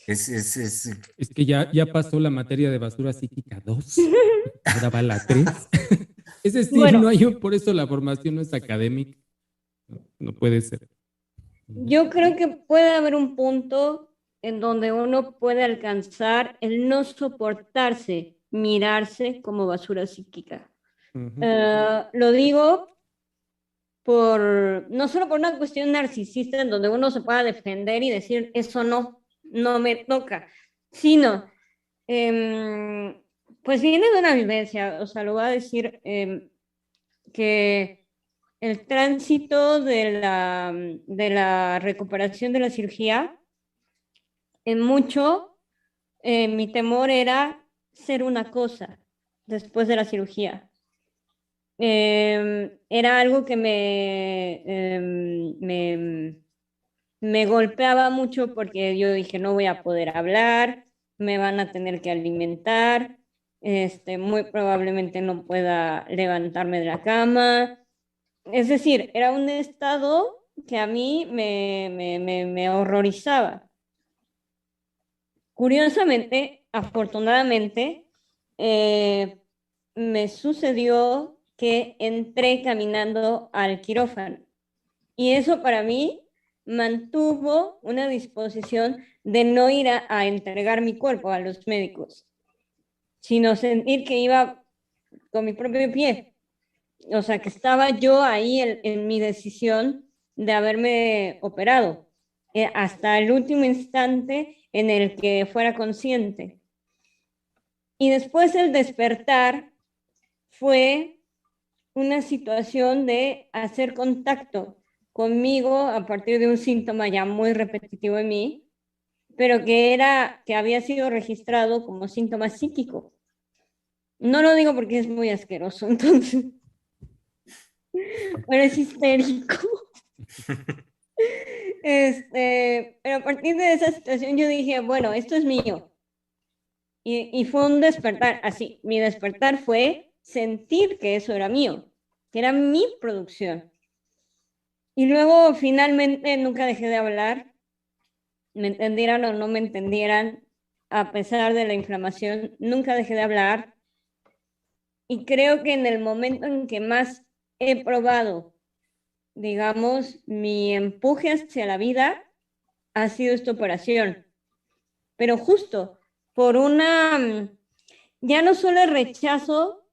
Es
Es que ya pasó la materia de basura psíquica 2, ahora va la 3. Es decir, no
Bueno,
hay, por eso la formación no es académica, no puede ser.
yo creo que puede haber un punto en donde uno puede alcanzar el no soportarse, mirarse como basura psíquica.
Ujú.
Lo digo no solo por una cuestión narcisista en donde uno se pueda defender y decir, eso no me toca, sino, em, pues viene de una vivencia, o sea, lo voy a decir, que el tránsito de la recuperación de la cirugía, en mucho, mi temor era ser una cosa después de la cirugía. Era algo que me golpeaba mucho porque yo dije, no voy a poder hablar, me van a tener que alimentar, muy probablemente no pueda levantarme de la cama. Es decir, era un estado que a mí me horrorizaba. Curiosamente, afortunadamente, eh, me sucedió que entré caminando al quirófano y eso para mí mantuvo una disposición de no ir a entregar mi cuerpo a los médicos, sino sentir que iba con mi propio pie. O sea, que estaba yo ahí en mi decisión de haberme operado, hasta el último instante en el que fuera consciente. Y después el despertar fue una situación de hacer contacto conmigo a partir de un síntoma ya muy repetitivo en mí, pero que había sido registrado como síntoma psíquico. No lo digo porque es muy asqueroso, entonces, pero es histérico. Pero a partir de esa situación yo dije, bueno, esto es mío. Y fue un despertar, así, mi despertar fue sentir que eso era mío, que era mi producción. Y luego finalmente nunca dejé de hablar, me entendieran o no me entendieran, a pesar de la inflamación, nunca dejé de hablar. Y creo que en el momento en que más he probado, digamos, mi empuje hacia la vida, ha sido esta operación. Pero justo por ya no solo el rechazo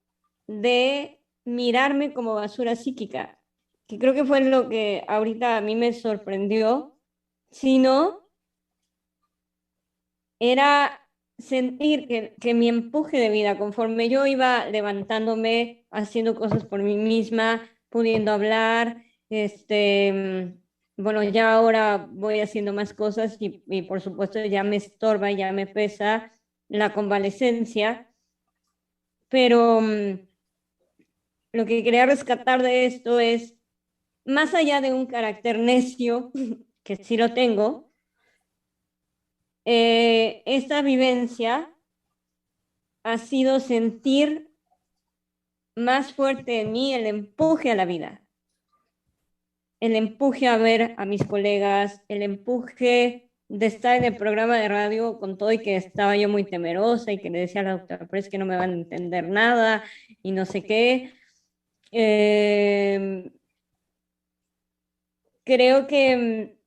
de mirarme como basura psíquica, que creo que fue lo que ahorita a mí me sorprendió, sino era sentir que mi empuje de vida, conforme yo iba levantándome, haciendo cosas por mí misma, pudiendo hablar, bueno, ya ahora voy haciendo más cosas y por supuesto ya me estorba, ya me pesa la convalecencia, pero lo que quería rescatar de esto es, más allá de un carácter necio, que sí lo tengo, esta vivencia ha sido sentir más fuerte en mí el empuje a la vida, el empuje a ver a mis colegas, el empuje de estar en el programa de radio con todo y que estaba yo muy temerosa y que le decía a la doctora, pero es que no me van a entender nada y no sé qué. Creo que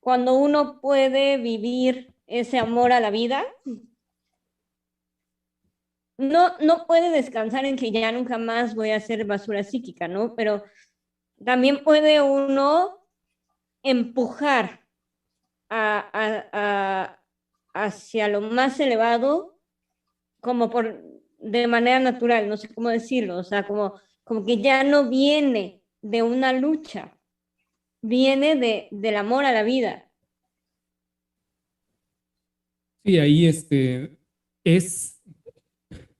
cuando uno puede vivir ese amor a la vida, no puede descansar en que ya nunca más voy a hacer basura psíquica, ¿no? Pero también puede uno empujar hacia lo más elevado como de manera natural, no sé cómo decirlo, o sea, como que ya no viene de una lucha, viene del amor a la vida.
Sí, ahí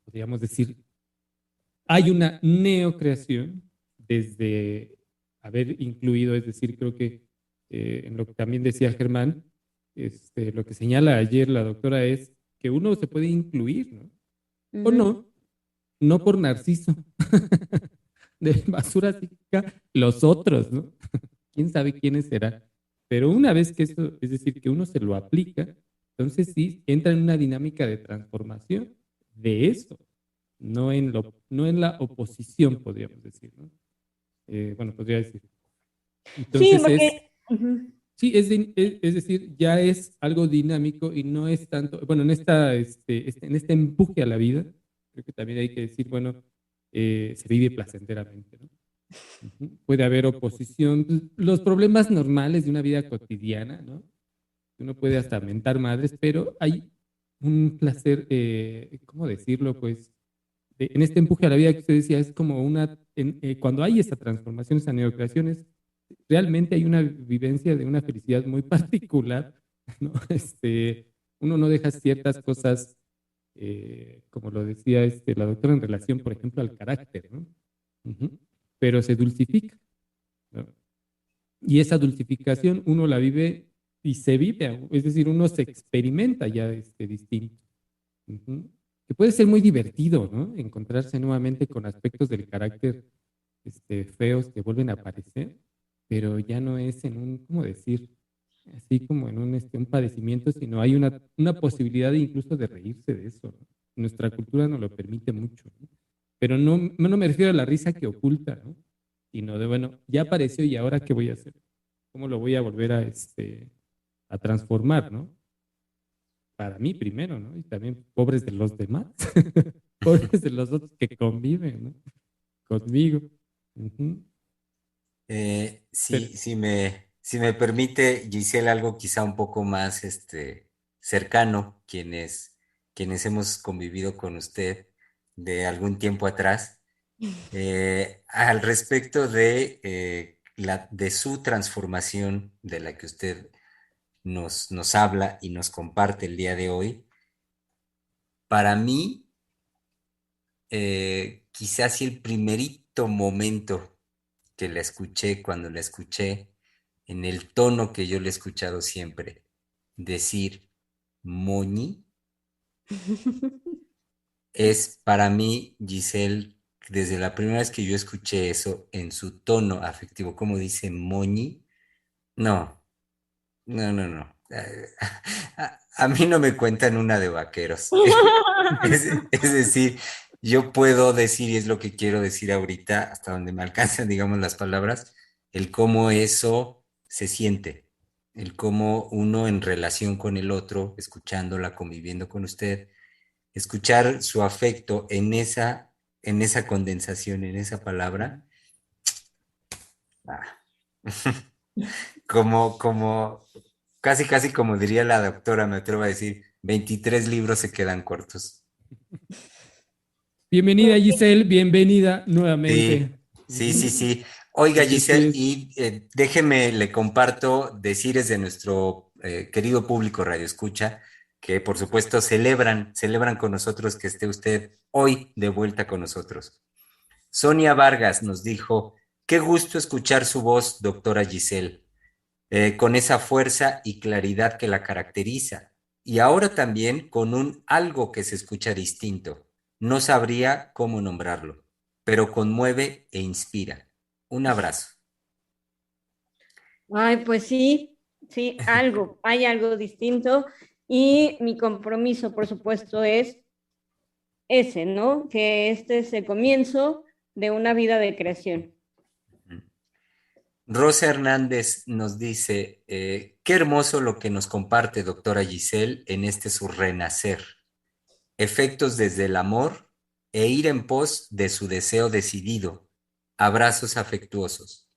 podríamos decir, hay una neocreación desde haber incluido, es decir, creo que en lo que también decía Germán, lo que señala ayer la doctora es que uno se puede incluir, ¿no? O no, no por narciso, de basura psíquica, los otros, ¿no? ¿Quién sabe quiénes serán? Pero una vez que eso, es decir, que uno se lo aplica, entonces sí entra en una dinámica de transformación de eso, no en la oposición, podríamos decir, ¿no? Bueno, podría decir.
Sí,
Entonces
porque...
sí, es decir, ya es algo dinámico y no es tanto, bueno, en este empuje a la vida, creo que también hay que decir, bueno, se vive placenteramente, ¿no? Puede haber oposición, los problemas normales de una vida cotidiana, ¿no? Uno puede hasta mentar madres, pero hay un placer, ¿cómo decirlo? Pues en este empuje a la vida que usted decía, es como cuando hay esa transformación, esa neocreación, realmente hay una vivencia de una felicidad muy particular, ¿no? Uno no deja ciertas cosas, como lo decía la doctora, en relación, por ejemplo, al carácter, ¿no? Pero se dulcifica, ¿no? Y esa dulcificación uno la vive y se vive, es decir, uno se experimenta ya distinto. que puede ser muy divertido, ¿no? Encontrarse nuevamente con aspectos del carácter feos que vuelven a aparecer, pero ya no es en un, ¿cómo decir? Así como en un padecimiento, sino hay una posibilidad incluso de reírse de eso, ¿no? Nuestra cultura nos lo permite mucho, ¿no? Pero no me refiero a la risa que oculta, ¿no? Sino de, bueno, ya apareció y ahora ¿qué voy a hacer? ¿Cómo lo voy a volver a transformar, ¿no? Para mí primero, ¿no? Y también pobres de los demás, pobres de los otros que conviven, ¿no? Conmigo. Ujú. Pero,
Si me permite, Giselle, algo quizá un poco más cercano, quienes hemos convivido con usted de algún tiempo atrás, al respecto de su transformación, de la que usted nos habla y nos comparte el día de hoy. Para mí, quizás sí el primerito momento que la escuché, cuando la escuché, en el tono que yo le he escuchado siempre, decir Moñi, es para mí, Giselle, desde la primera vez que yo escuché eso en su tono afectivo, como dice Moñi, no, no, no, no. A mí no me cuentan una de vaqueros. Es decir, yo puedo decir, y es lo que quiero decir ahorita, hasta donde me alcanzan, digamos, las palabras, el cómo eso se siente, el cómo uno en relación con el otro, escuchándola, conviviendo con usted, escuchar su afecto en esa condensación, en esa palabra, ah, como, casi, casi como diría la doctora, me atrevo a decir, 23 libros se quedan cortos.
bienvenida Giselle, bienvenida nuevamente.
Sí, sí, sí,
Ujú.
sí. Oiga,
Así
Giselle,
es.
y déjeme, le comparto decires de nuestro querido público Radio Escucha, que por supuesto celebran con nosotros que esté usted hoy de vuelta con nosotros. Sonia Vargas nos dijo, qué gusto escuchar su voz, doctora Giselle, con esa fuerza y claridad que la caracteriza, y ahora también con un algo que se escucha distinto. No sabría cómo nombrarlo, pero conmueve e inspira. Un abrazo.
Ay, pues sí, sí, hay algo distinto y mi compromiso, por supuesto, es ese, ¿no? Que este es el comienzo de una vida de creación.
Rosa Hernández nos dice, qué hermoso lo que nos comparte doctora Giselle en su renacer. Efectos desde el amor e ir en pos de su deseo decidido. Abrazos afectuosos.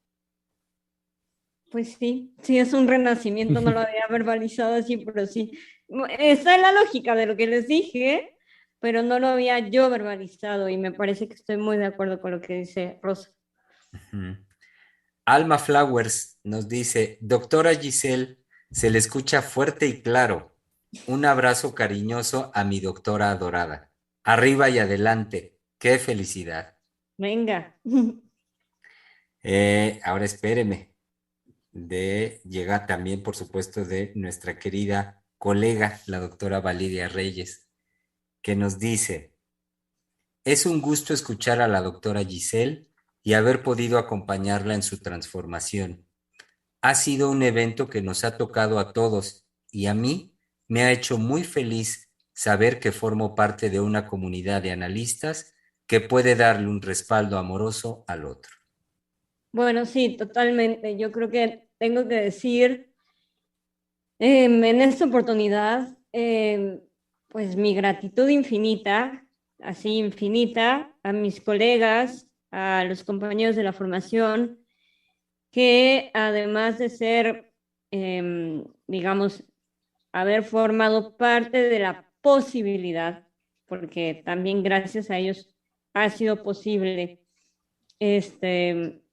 Pues sí, sí es un renacimiento, no lo había verbalizado así, pero sí. Está en la lógica de lo que les dije, pero no lo había yo verbalizado y me parece que estoy muy de acuerdo con lo que dice Rosa.
Ujú. Alma Flowers nos dice, doctora Giselle, se le escucha fuerte y claro. Un abrazo cariñoso a mi doctora adorada. Arriba y adelante. Qué felicidad.
Venga.
Ahora espéreme. Llega también, por supuesto, de nuestra querida colega, la doctora Valeria Reyes, que nos dice, es un gusto escuchar a la doctora Giselle y haber podido acompañarla en su transformación. Ha sido un evento que nos ha tocado a todos y a mí me ha hecho muy feliz saber que formo parte de una comunidad de analistas que puede darle un respaldo amoroso al otro.
Bueno, sí, totalmente. Yo creo que tengo que decir en esta oportunidad, pues mi gratitud infinita, así infinita, a mis colegas, a los compañeros de la formación, que además de ser, digamos, haber formado parte de la posibilidad, porque también gracias a ellos ha sido posible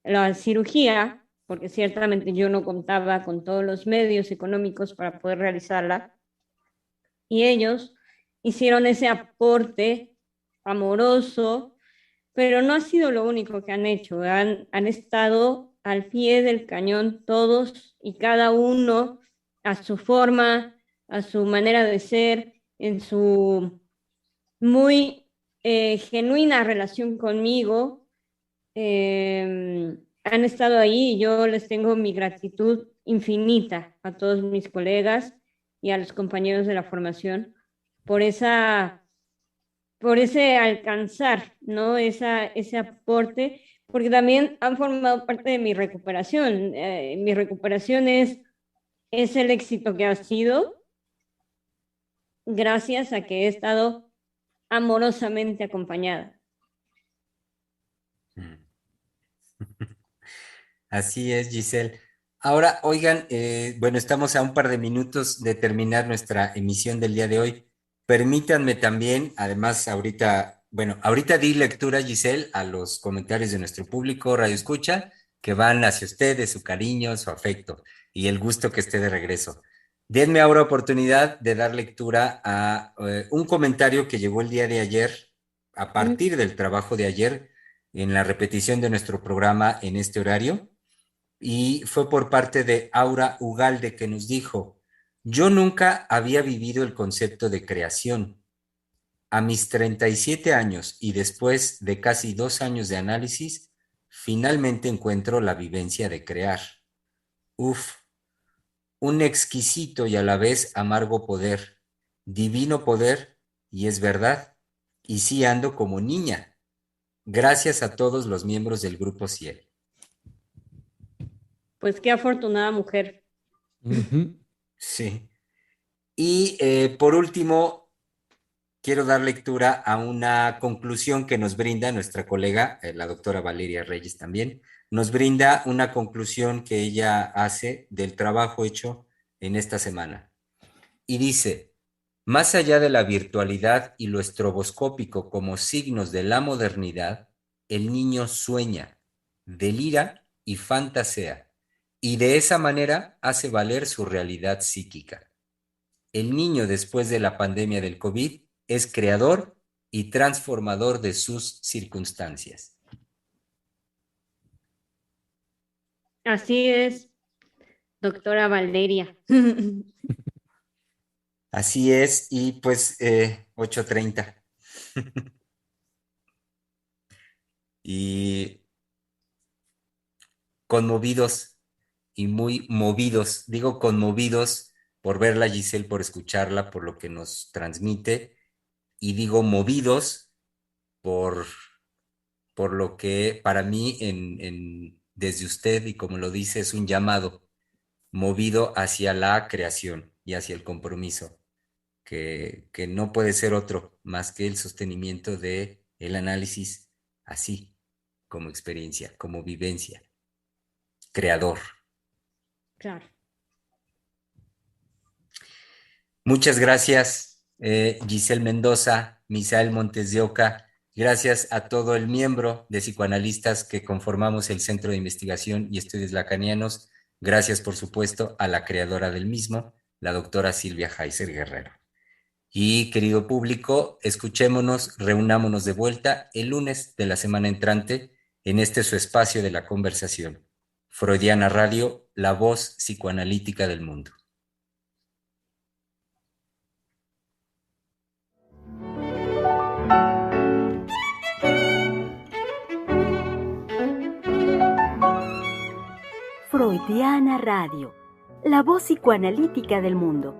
la cirugía, porque ciertamente yo no contaba con todos los medios económicos para poder realizarla, y ellos hicieron ese aporte amoroso, pero no ha sido lo único que han hecho, han estado al pie del cañón todos y cada uno a su forma, a su manera de ser, en su muy genuina relación conmigo. Han estado ahí y yo les tengo mi gratitud infinita a todos mis colegas y a los compañeros de la formación por por ese alcanzar, ¿no? Ese aporte, porque también han formado parte de mi recuperación. Mi recuperación es el éxito que ha sido gracias a que he estado amorosamente acompañada.
Así es, Giselle. Ahora, oigan, bueno, estamos a un par de minutos de terminar nuestra emisión del día de hoy. Permítanme también, además, ahorita di lectura, Giselle, a los comentarios de nuestro público Radio Escucha, que van hacia ustedes, su cariño, su afecto y el gusto que esté de regreso. Denme ahora oportunidad de dar lectura a un comentario que llegó el día de ayer, a partir del trabajo de ayer, en la repetición de nuestro programa en este horario, y fue por parte de Aura Ugalde, que nos dijo: yo nunca había vivido el concepto de creación. A mis 37 años y después de casi 2 años de análisis, finalmente encuentro la vivencia de crear. Uf, un exquisito y a la vez amargo poder, divino poder, y es verdad, y sí ando como niña. Gracias a todos los miembros del Grupo Ciel.
Pues qué afortunada mujer.
Sí. Y por último, quiero dar lectura a una conclusión que nos brinda nuestra colega, la doctora Valeria Reyes también. Nos brinda una conclusión que ella hace del trabajo hecho en esta semana. Y dice: más allá de la virtualidad y lo estroboscópico como signos de la modernidad, el niño sueña, delira y fantasea, y de esa manera hace valer su realidad psíquica. El niño, después de la pandemia del COVID, es creador y transformador de sus circunstancias.
Así es, doctora Valeria.
Así es, y pues 8:30. Y conmovidos y muy movidos, digo conmovidos por verla, Giselle, por escucharla, por lo que nos transmite, y digo movidos por, por lo que para mí desde usted, y como lo dice, es un llamado movido hacia la creación y hacia el compromiso, que no puede ser otro más que el sostenimiento de el análisis así, como experiencia, como vivencia, creador.
Claro.
Muchas gracias, Giselle Mendoza, Misael Montes de Oca. Gracias a todo el miembro de psicoanalistas que conformamos el Centro de Investigación y Estudios Lacanianos. Gracias, por supuesto, a la creadora del mismo, la doctora Silvia Heiser Guerrero. Y, querido público, escuchémonos, reunámonos de vuelta el lunes de la semana entrante en este su espacio de la conversación. Freudiana Radio, la voz psicoanalítica del mundo.
Freudiana Radio, la voz psicoanalítica del mundo.